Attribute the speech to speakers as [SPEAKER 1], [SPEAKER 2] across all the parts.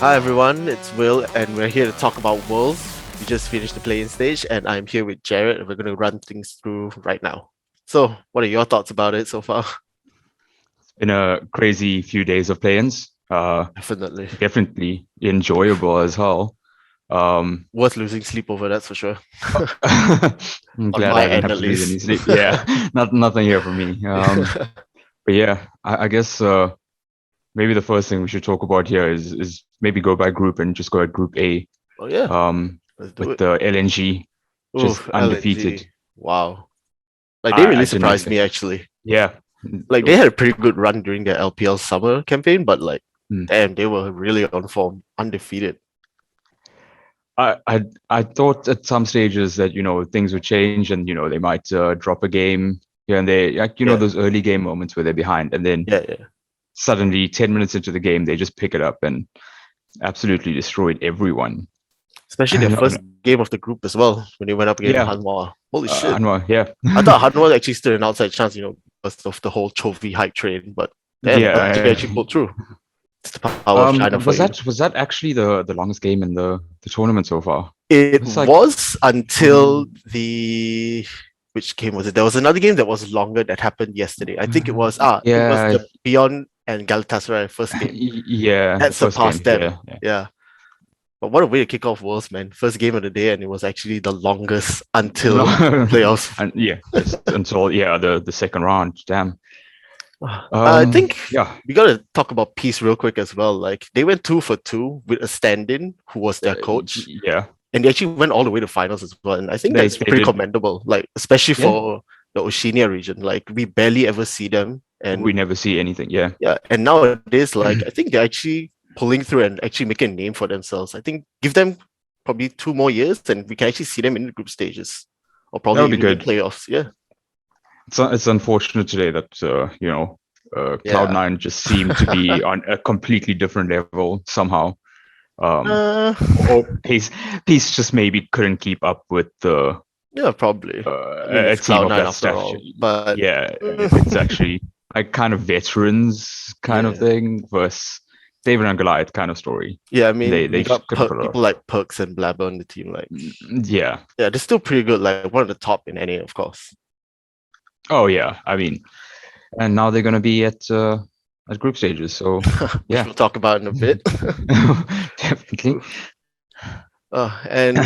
[SPEAKER 1] Hi everyone, it's Will, and we're here to talk about Worlds. We just finished the playing stage, and I'm here with Jared, and we're going to run things through right now. So, what are your thoughts about it so far?
[SPEAKER 2] Been a crazy few days of play-ins.
[SPEAKER 1] Definitely.
[SPEAKER 2] Definitely enjoyable as hell.
[SPEAKER 1] Worth losing sleep over, that's for sure.
[SPEAKER 2] I'm
[SPEAKER 1] On
[SPEAKER 2] glad
[SPEAKER 1] my
[SPEAKER 2] I didn't
[SPEAKER 1] end,
[SPEAKER 2] have
[SPEAKER 1] at
[SPEAKER 2] to lose any
[SPEAKER 1] least.
[SPEAKER 2] sleep. Yeah, nothing here for me. But yeah, I guess maybe the first thing we should talk about here is maybe go by group and just go at Group A.
[SPEAKER 1] Oh yeah,
[SPEAKER 2] Um,
[SPEAKER 1] let's do
[SPEAKER 2] with
[SPEAKER 1] it.
[SPEAKER 2] the LNG
[SPEAKER 1] Ooh,
[SPEAKER 2] just undefeated.
[SPEAKER 1] LNG. Wow. Like, they
[SPEAKER 2] I
[SPEAKER 1] really
[SPEAKER 2] didn't
[SPEAKER 1] surprised
[SPEAKER 2] expect.
[SPEAKER 1] me, actually.
[SPEAKER 2] Yeah.
[SPEAKER 1] Like, they had a pretty good run during their LPL summer campaign, but like,
[SPEAKER 2] Mm.
[SPEAKER 1] damn, they were really on form, undefeated.
[SPEAKER 2] I thought at some stages that things would change and they might drop a game here and there, like
[SPEAKER 1] Yeah,
[SPEAKER 2] those early game moments where they're behind, and then
[SPEAKER 1] yeah.
[SPEAKER 2] suddenly 10 minutes into the game they just pick it up and absolutely destroyed everyone.
[SPEAKER 1] Especially their
[SPEAKER 2] No,
[SPEAKER 1] first
[SPEAKER 2] no.
[SPEAKER 1] game of the group as well, when they went up against
[SPEAKER 2] Yeah,
[SPEAKER 1] Hanwha. Holy shit.
[SPEAKER 2] Anwar, yeah,
[SPEAKER 1] I thought Hanwha actually stood an outside chance, because of the whole trophy hype train, but damn, LG
[SPEAKER 2] yeah.
[SPEAKER 1] actually pulled through. It's the power of China for
[SPEAKER 2] Was
[SPEAKER 1] you.
[SPEAKER 2] that actually the longest game in the tournament so far?
[SPEAKER 1] It
[SPEAKER 2] It's like
[SPEAKER 1] was until
[SPEAKER 2] mm,
[SPEAKER 1] the which game was it? There was another game that was longer that happened yesterday. I think it was
[SPEAKER 2] yeah,
[SPEAKER 1] the Beyond and Galatasaray first game.
[SPEAKER 2] yeah,
[SPEAKER 1] That
[SPEAKER 2] the first
[SPEAKER 1] surpassed
[SPEAKER 2] game,
[SPEAKER 1] them.
[SPEAKER 2] yeah, yeah.
[SPEAKER 1] Yeah. But what a way to kick off Worlds, man. First game of the day, and it was actually the longest until playoffs.
[SPEAKER 2] And yeah, just until the second round. Damn.
[SPEAKER 1] I think
[SPEAKER 2] Yeah,
[SPEAKER 1] we got to talk about Peace real quick as well. Like, they went 2 for 2 with a stand-in who was their coach,
[SPEAKER 2] yeah.
[SPEAKER 1] and they actually went all the way to finals as well. And I think that's
[SPEAKER 2] They
[SPEAKER 1] pretty
[SPEAKER 2] did.
[SPEAKER 1] commendable. Like, especially
[SPEAKER 2] Yeah,
[SPEAKER 1] for the Oceania region. Like, we barely ever see them,
[SPEAKER 2] we
[SPEAKER 1] and
[SPEAKER 2] never see anything. Yeah.
[SPEAKER 1] yeah. And nowadays, like, I think they're actually pulling through and actually making a name for themselves. I think give them probably 2 more years, and we can actually see them in the group stages, or
[SPEAKER 2] That
[SPEAKER 1] probably
[SPEAKER 2] would be
[SPEAKER 1] even in
[SPEAKER 2] good.
[SPEAKER 1] playoffs. Yeah,
[SPEAKER 2] It's unfortunate today that
[SPEAKER 1] yeah.
[SPEAKER 2] Cloud9 just seemed to be on a completely different level somehow. Um,
[SPEAKER 1] uh,
[SPEAKER 2] or Peace just maybe couldn't keep up with the
[SPEAKER 1] yeah, probably. I mean,
[SPEAKER 2] a
[SPEAKER 1] it's
[SPEAKER 2] team of
[SPEAKER 1] Cloud9
[SPEAKER 2] that
[SPEAKER 1] after
[SPEAKER 2] stature.
[SPEAKER 1] all, but
[SPEAKER 2] Yeah, it's
[SPEAKER 1] mm,
[SPEAKER 2] actually like kind of veterans kind of
[SPEAKER 1] yeah,
[SPEAKER 2] thing versus David and Goliath kind of story.
[SPEAKER 1] yeah. I
[SPEAKER 2] They
[SPEAKER 1] mean, we
[SPEAKER 2] they just
[SPEAKER 1] got
[SPEAKER 2] couldn't pull it
[SPEAKER 1] people
[SPEAKER 2] off.
[SPEAKER 1] like Perks and Blabber on the team. Like,
[SPEAKER 2] Yeah.
[SPEAKER 1] yeah, they're still pretty good. Like, one of the top in NA, of course.
[SPEAKER 2] Oh yeah. I mean, and now they're gonna be at group stages. So
[SPEAKER 1] Which
[SPEAKER 2] yeah,
[SPEAKER 1] we'll talk about in a bit.
[SPEAKER 2] definitely.
[SPEAKER 1] And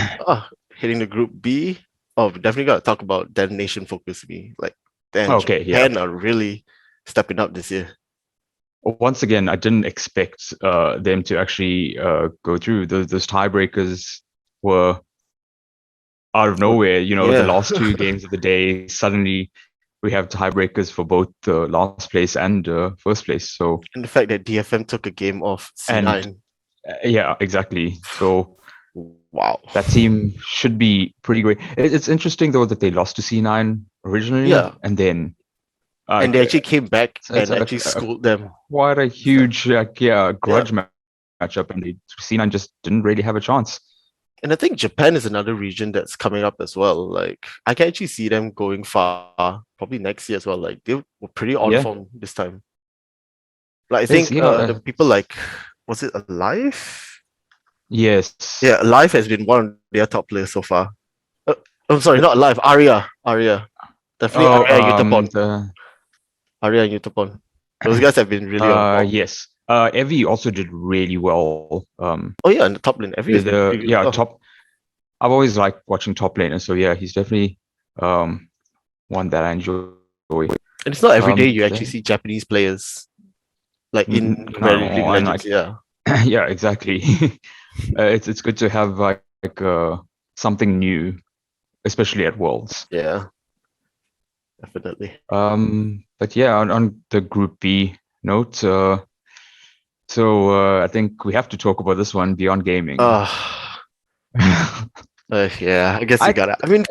[SPEAKER 1] hitting the group B. Oh, we definitely got to talk about Detonation FocusMe. Like, damn,
[SPEAKER 2] Okay, yeah.
[SPEAKER 1] Japan are really stepping up this year.
[SPEAKER 2] Once again, I didn't expect them to actually go through. Those tiebreakers were out of
[SPEAKER 1] But
[SPEAKER 2] nowhere. The
[SPEAKER 1] yeah,
[SPEAKER 2] last two games of the day, suddenly we have tiebreakers for both the last place and first place. So,
[SPEAKER 1] and the fact that DFM took a game off
[SPEAKER 2] and
[SPEAKER 1] C9.
[SPEAKER 2] yeah, exactly. So
[SPEAKER 1] Wow.
[SPEAKER 2] that team should be pretty great. It's interesting though that they lost to C9 originally,
[SPEAKER 1] Yeah,
[SPEAKER 2] and then
[SPEAKER 1] and they actually came back
[SPEAKER 2] it's
[SPEAKER 1] and actually schooled them
[SPEAKER 2] quite a
[SPEAKER 1] this time.
[SPEAKER 2] huge
[SPEAKER 1] Yeah.
[SPEAKER 2] grudge matchup, and C9 just didn't really have a chance.
[SPEAKER 1] And I think Japan is another region that's coming up as well. Like, I can actually see them going far, probably next year as well. Like, they were pretty on
[SPEAKER 2] Yeah,
[SPEAKER 1] form this time. Like, I
[SPEAKER 2] there's
[SPEAKER 1] think the people like, was it Alive?
[SPEAKER 2] yes.
[SPEAKER 1] Yeah, Alive has been one of their top players so far. Uh, I'm sorry, not Alive, Aria. Definitely
[SPEAKER 2] Oh,
[SPEAKER 1] Aria and Utapon.
[SPEAKER 2] the
[SPEAKER 1] Aria and Utapon. Those guys have been really on form.
[SPEAKER 2] yes. Evie also did really well.
[SPEAKER 1] Oh yeah, and the top lane, Every has
[SPEAKER 2] With
[SPEAKER 1] been pretty good as well.
[SPEAKER 2] top. I've always liked watching top laners, so yeah, he's definitely um one that I enjoy.
[SPEAKER 1] And it's not every day you actually
[SPEAKER 2] Then,
[SPEAKER 1] see Japanese players like in competitive League of
[SPEAKER 2] no, and
[SPEAKER 1] Legends.
[SPEAKER 2] like
[SPEAKER 1] Yeah.
[SPEAKER 2] yeah, exactly. It's good to have like something new, especially at Worlds.
[SPEAKER 1] Yeah, definitely.
[SPEAKER 2] But yeah, on the Group B note, so I think we have to talk about this one, Beyond Gaming.
[SPEAKER 1] Uh, yeah, I guess you
[SPEAKER 2] I
[SPEAKER 1] gotta. I mean,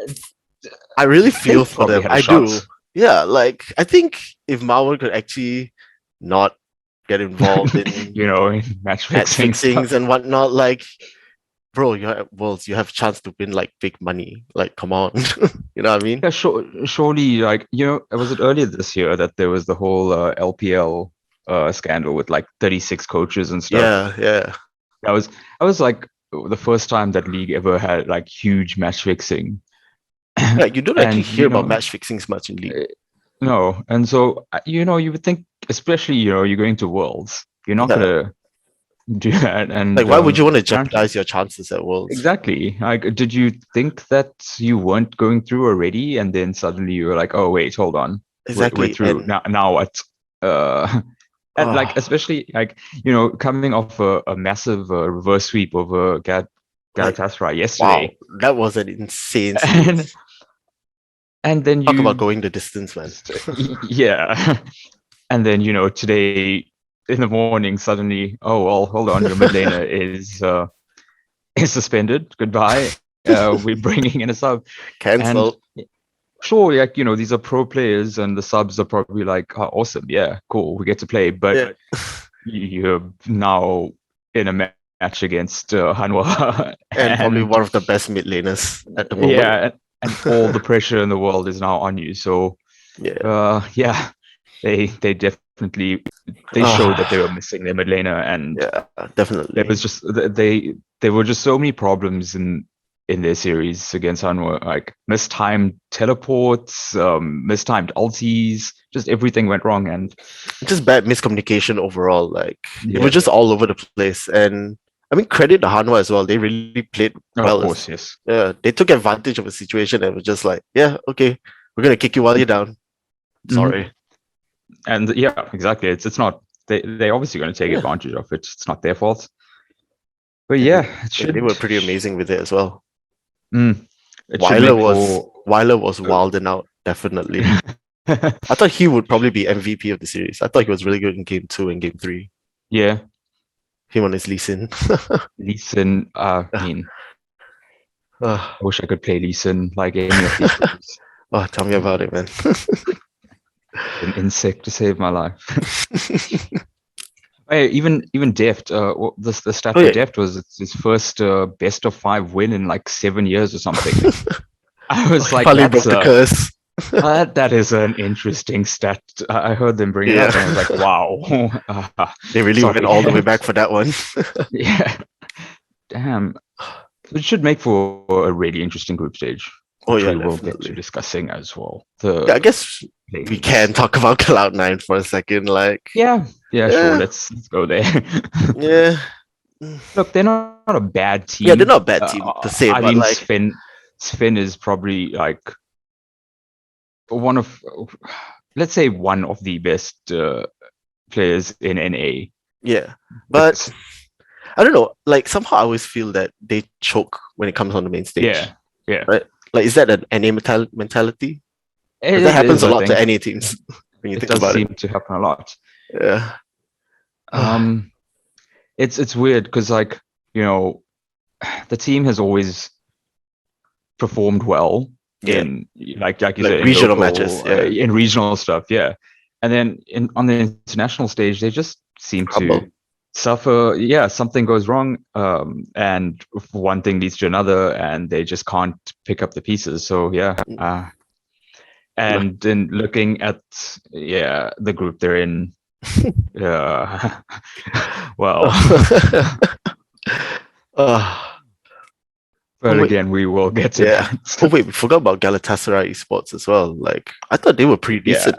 [SPEAKER 1] I really
[SPEAKER 2] they
[SPEAKER 1] feel for
[SPEAKER 2] probably
[SPEAKER 1] them.
[SPEAKER 2] had a
[SPEAKER 1] I do.
[SPEAKER 2] shot.
[SPEAKER 1] Yeah, like I think if Marvel could actually not get involved in
[SPEAKER 2] In match
[SPEAKER 1] match
[SPEAKER 2] fixing
[SPEAKER 1] fixings
[SPEAKER 2] stuff.
[SPEAKER 1] and whatnot, like bro, you're at Worlds, you have a chance to win like big money. Like, come on. You know what I mean?
[SPEAKER 2] Yeah, surely, like, was it earlier this year that there was the whole LPL scandal with like 36 coaches and stuff?
[SPEAKER 1] Yeah, yeah.
[SPEAKER 2] that was like the first time that league ever had like huge match fixing.
[SPEAKER 1] Yeah, you don't actually
[SPEAKER 2] And
[SPEAKER 1] hear about match fixings much in League.
[SPEAKER 2] uh, no, and so you would think, especially you're going to Worlds, you're not
[SPEAKER 1] Yeah.
[SPEAKER 2] gonna do that.
[SPEAKER 1] Like,
[SPEAKER 2] And
[SPEAKER 1] why would you want to
[SPEAKER 2] apparently,
[SPEAKER 1] jeopardize your chances at Worlds?
[SPEAKER 2] exactly. Like, did you think that you weren't going through already, and then suddenly you were like, oh wait, hold on, we're
[SPEAKER 1] Exactly.
[SPEAKER 2] through
[SPEAKER 1] And
[SPEAKER 2] now. Now what? Uh, and like
[SPEAKER 1] oh,
[SPEAKER 2] especially like coming off a massive reverse sweep over
[SPEAKER 1] like,
[SPEAKER 2] Galatasaray
[SPEAKER 1] wow,
[SPEAKER 2] yesterday,
[SPEAKER 1] that was an insane
[SPEAKER 2] and
[SPEAKER 1] series.
[SPEAKER 2] and then
[SPEAKER 1] Talk about
[SPEAKER 2] you
[SPEAKER 1] going the distance, man.
[SPEAKER 2] just yeah, and then today in the morning suddenly, oh well, hold on, your mid laner is suspended. Goodbye. We're bringing in a sub, and
[SPEAKER 1] Cancel.
[SPEAKER 2] sure, like these are pro players, and the subs are probably like, oh, awesome, yeah, cool, we get to play, but
[SPEAKER 1] Yeah.
[SPEAKER 2] you're now in a match against Hanwha,
[SPEAKER 1] And probably
[SPEAKER 2] and
[SPEAKER 1] one of the best mid laners at the moment.
[SPEAKER 2] yeah, and all the pressure in the world is now on you. So
[SPEAKER 1] Yeah.
[SPEAKER 2] yeah, they definitely they showed that they were
[SPEAKER 1] Ah,
[SPEAKER 2] missing their mid laner, and
[SPEAKER 1] yeah,
[SPEAKER 2] there
[SPEAKER 1] definitely.
[SPEAKER 2] was just there were just so many problems in their series against Hanwha, like mistimed teleports, mistimed ultis, just everything went wrong, and
[SPEAKER 1] Just bad miscommunication overall. Like it was
[SPEAKER 2] yeah,
[SPEAKER 1] just all over the place. And I mean, credit to Hanwha as well. They really played
[SPEAKER 2] of
[SPEAKER 1] well.
[SPEAKER 2] course, yes.
[SPEAKER 1] Yeah, they took advantage of a situation and was just like, yeah, okay, we're gonna kick you while you're down.
[SPEAKER 2] Mhm.
[SPEAKER 1] Sorry.
[SPEAKER 2] And yeah, exactly. It's not they obviously going to take
[SPEAKER 1] Yeah,
[SPEAKER 2] advantage of it. It's not their fault. But
[SPEAKER 1] and
[SPEAKER 2] yeah, it
[SPEAKER 1] they
[SPEAKER 2] should
[SPEAKER 1] were pretty amazing with it as well.
[SPEAKER 2] mm, it should
[SPEAKER 1] Weiler
[SPEAKER 2] make
[SPEAKER 1] was
[SPEAKER 2] for
[SPEAKER 1] Weiler was
[SPEAKER 2] uh,
[SPEAKER 1] wilding out, definitely. I thought he would probably be MVP of the series. I thought he was really good in game two and game three.
[SPEAKER 2] yeah,
[SPEAKER 1] Him on his Lee Sin.
[SPEAKER 2] Lee Sin. I mean, I wish I could play Lee Sin like any of these guys.
[SPEAKER 1] Oh, tell me about it, man.
[SPEAKER 2] An insect to save my life. Hey, even Deft. The stat
[SPEAKER 1] Oh
[SPEAKER 2] for
[SPEAKER 1] yeah,
[SPEAKER 2] Deft was it's his first best of five win in like 7 years or something. I
[SPEAKER 1] oh,
[SPEAKER 2] was
[SPEAKER 1] he
[SPEAKER 2] like,
[SPEAKER 1] finally broke the curse.
[SPEAKER 2] that is an interesting stat. I heard them bring it
[SPEAKER 1] Yeah,
[SPEAKER 2] up, and I was like, wow.
[SPEAKER 1] they really went
[SPEAKER 2] Sorry.
[SPEAKER 1] all the way back for that one.
[SPEAKER 2] Yeah. Damn. It should make for a really interesting group stage,
[SPEAKER 1] Oh
[SPEAKER 2] which
[SPEAKER 1] yeah,
[SPEAKER 2] we will get to
[SPEAKER 1] definitely.
[SPEAKER 2] discussing as well.
[SPEAKER 1] Yeah, I
[SPEAKER 2] The
[SPEAKER 1] guess we can
[SPEAKER 2] plays.
[SPEAKER 1] talk about Cloud9 for a second. Like,
[SPEAKER 2] Yeah. Yeah, sure.
[SPEAKER 1] yeah,
[SPEAKER 2] Let's go there.
[SPEAKER 1] yeah,
[SPEAKER 2] Look, they're not a bad
[SPEAKER 1] yeah. They're
[SPEAKER 2] team.
[SPEAKER 1] not a bad team per se,
[SPEAKER 2] I
[SPEAKER 1] but
[SPEAKER 2] mean,
[SPEAKER 1] like,
[SPEAKER 2] Sven is probably like one of, let's say, one of the best players in NA.
[SPEAKER 1] yeah. But
[SPEAKER 2] But
[SPEAKER 1] I don't know. Like somehow I always feel that they choke when it comes on the main stage,
[SPEAKER 2] yeah, yeah,
[SPEAKER 1] right? Like, is that an NA mentality? Because that
[SPEAKER 2] it
[SPEAKER 1] happens
[SPEAKER 2] is.
[SPEAKER 1] a
[SPEAKER 2] I
[SPEAKER 1] lot to
[SPEAKER 2] think
[SPEAKER 1] NA teams when you
[SPEAKER 2] it
[SPEAKER 1] think
[SPEAKER 2] does
[SPEAKER 1] about it.
[SPEAKER 2] seem to happen a lot.
[SPEAKER 1] Yeah.
[SPEAKER 2] Um, it's weird because like you know the team has always performed well
[SPEAKER 1] Yeah.
[SPEAKER 2] in like you
[SPEAKER 1] Like
[SPEAKER 2] said in
[SPEAKER 1] regional matches.
[SPEAKER 2] local
[SPEAKER 1] Yeah.
[SPEAKER 2] in regional stuff, yeah, and then on the international stage they just seem to
[SPEAKER 1] Crumble.
[SPEAKER 2] suffer. Yeah, something goes wrong, and one thing leads to another, and they just can't pick up the pieces. So yeah,
[SPEAKER 1] Look.
[SPEAKER 2] and then looking at the group they're in, uh, well.
[SPEAKER 1] uh, oh
[SPEAKER 2] But
[SPEAKER 1] wait.
[SPEAKER 2] again, we will get to
[SPEAKER 1] Yeah. Oh
[SPEAKER 2] that.
[SPEAKER 1] wait, we forgot about Galatasaray esports as well. Like I thought they were pretty
[SPEAKER 2] Yeah,
[SPEAKER 1] decent.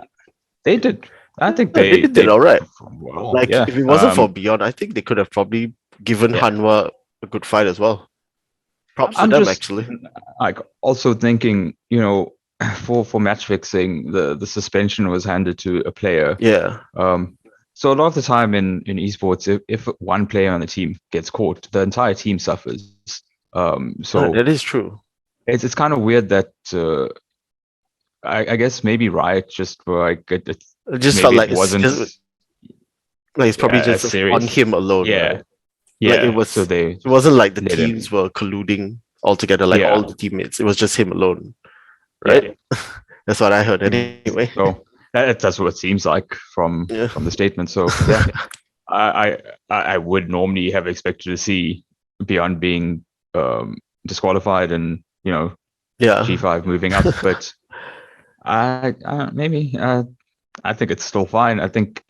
[SPEAKER 2] they did. I think
[SPEAKER 1] Yeah, they did
[SPEAKER 2] they
[SPEAKER 1] all right.
[SPEAKER 2] performed well.
[SPEAKER 1] Like
[SPEAKER 2] Yeah.
[SPEAKER 1] if it wasn't for Beyond, I think they could have probably given
[SPEAKER 2] Yeah.
[SPEAKER 1] Hanwha a good fight as well. Props to
[SPEAKER 2] I'm
[SPEAKER 1] them
[SPEAKER 2] just
[SPEAKER 1] actually.
[SPEAKER 2] like also thinking, for match fixing, the suspension was handed to a player.
[SPEAKER 1] Yeah.
[SPEAKER 2] Um, so a lot of the time in esports, if one player on the team gets caught, the entire team suffers. So
[SPEAKER 1] That is true.
[SPEAKER 2] it's kind of weird that I guess maybe Riot just were like
[SPEAKER 1] It just felt
[SPEAKER 2] maybe it
[SPEAKER 1] like
[SPEAKER 2] wasn't
[SPEAKER 1] it's probably
[SPEAKER 2] as
[SPEAKER 1] just on
[SPEAKER 2] serious.
[SPEAKER 1] him alone,
[SPEAKER 2] Yeah,
[SPEAKER 1] right? Like
[SPEAKER 2] yeah. So they
[SPEAKER 1] it wasn't like the
[SPEAKER 2] let
[SPEAKER 1] teams
[SPEAKER 2] him.
[SPEAKER 1] were colluding all together, like all
[SPEAKER 2] Yeah,
[SPEAKER 1] the teammates. It was just him alone,
[SPEAKER 2] yeah.
[SPEAKER 1] right? That's what I heard anyway.
[SPEAKER 2] So that's what it seems like from
[SPEAKER 1] Yeah.
[SPEAKER 2] from the statement. So yeah, I I would normally have expected to see Beyond being disqualified and
[SPEAKER 1] Yeah.
[SPEAKER 2] G5 moving up, but I maybe I think it's still fine. I think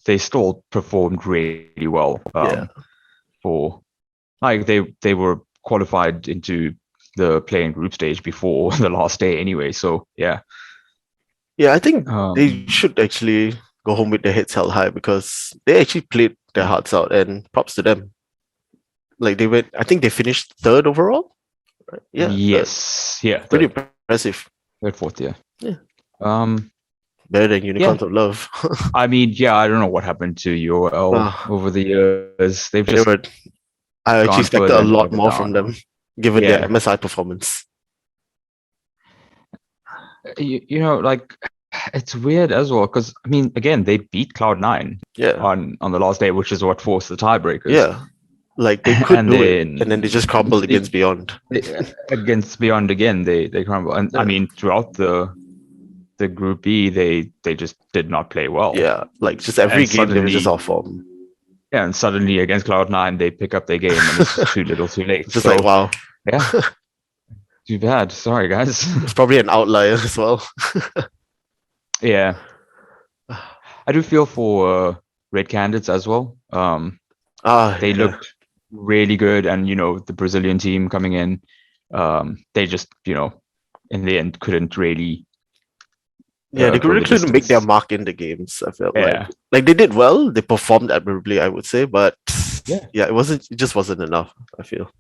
[SPEAKER 2] they still performed really well
[SPEAKER 1] Yeah.
[SPEAKER 2] for like they were qualified into the playing group stage before the last day anyway. So yeah.
[SPEAKER 1] Yeah, I think they
[SPEAKER 2] Um,
[SPEAKER 1] should actually go home with their heads held high because they actually played their hearts out, and props to them. Like they went, I think they finished third overall. Right? Yeah, third.
[SPEAKER 2] yes, yeah,
[SPEAKER 1] Pretty
[SPEAKER 2] third,
[SPEAKER 1] impressive.
[SPEAKER 2] third, fourth, yeah.
[SPEAKER 1] Yeah,
[SPEAKER 2] Um,
[SPEAKER 1] better than
[SPEAKER 2] yeah.
[SPEAKER 1] Unicorns of Love.
[SPEAKER 2] I mean, yeah, I don't know what happened to UOL
[SPEAKER 1] Ah,
[SPEAKER 2] over the years. They've
[SPEAKER 1] they
[SPEAKER 2] just
[SPEAKER 1] were. I actually
[SPEAKER 2] gone
[SPEAKER 1] expected
[SPEAKER 2] further
[SPEAKER 1] a
[SPEAKER 2] and
[SPEAKER 1] lot
[SPEAKER 2] further
[SPEAKER 1] more from
[SPEAKER 2] down.
[SPEAKER 1] them, given their
[SPEAKER 2] Yeah,
[SPEAKER 1] MSI performance.
[SPEAKER 2] you know, like it's weird as well because I mean, again, they beat Cloud9
[SPEAKER 1] Yeah,
[SPEAKER 2] on the last day, which is what forced the tiebreakers,
[SPEAKER 1] yeah. Like they could
[SPEAKER 2] and
[SPEAKER 1] do it, and
[SPEAKER 2] then
[SPEAKER 1] then they just crumbled
[SPEAKER 2] they,
[SPEAKER 1] against Beyond.
[SPEAKER 2] against Beyond again, they crumble. And I
[SPEAKER 1] Yeah.
[SPEAKER 2] mean, throughout the Group B, they just did not play well,
[SPEAKER 1] Yeah, like just every
[SPEAKER 2] and
[SPEAKER 1] game they were just
[SPEAKER 2] suddenly,
[SPEAKER 1] off form.
[SPEAKER 2] yeah, and suddenly against Cloud9, they pick up their game, and it's just too little, too late.
[SPEAKER 1] Just like
[SPEAKER 2] So
[SPEAKER 1] wow,
[SPEAKER 2] yeah, too bad. Sorry, guys.
[SPEAKER 1] it's probably an outlier as well.
[SPEAKER 2] Yeah, I do feel for Red Candidates as well. They
[SPEAKER 1] Yeah,
[SPEAKER 2] looked really good, and you know the Brazilian team coming in, they just in the end couldn't really
[SPEAKER 1] yeah. They
[SPEAKER 2] go the
[SPEAKER 1] couldn't make their
[SPEAKER 2] distance.
[SPEAKER 1] mark in the games. I felt
[SPEAKER 2] Yeah,
[SPEAKER 1] like they did well. They performed admirably, I would say, but
[SPEAKER 2] yeah.
[SPEAKER 1] yeah, it wasn't. It just wasn't enough. I feel.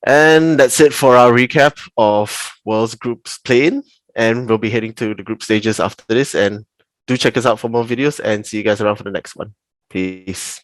[SPEAKER 1] And that's it for our recap of World's Groups playing. And we'll be heading to the group stages after this. And do check us out for more videos and see you guys around for the next one. Peace.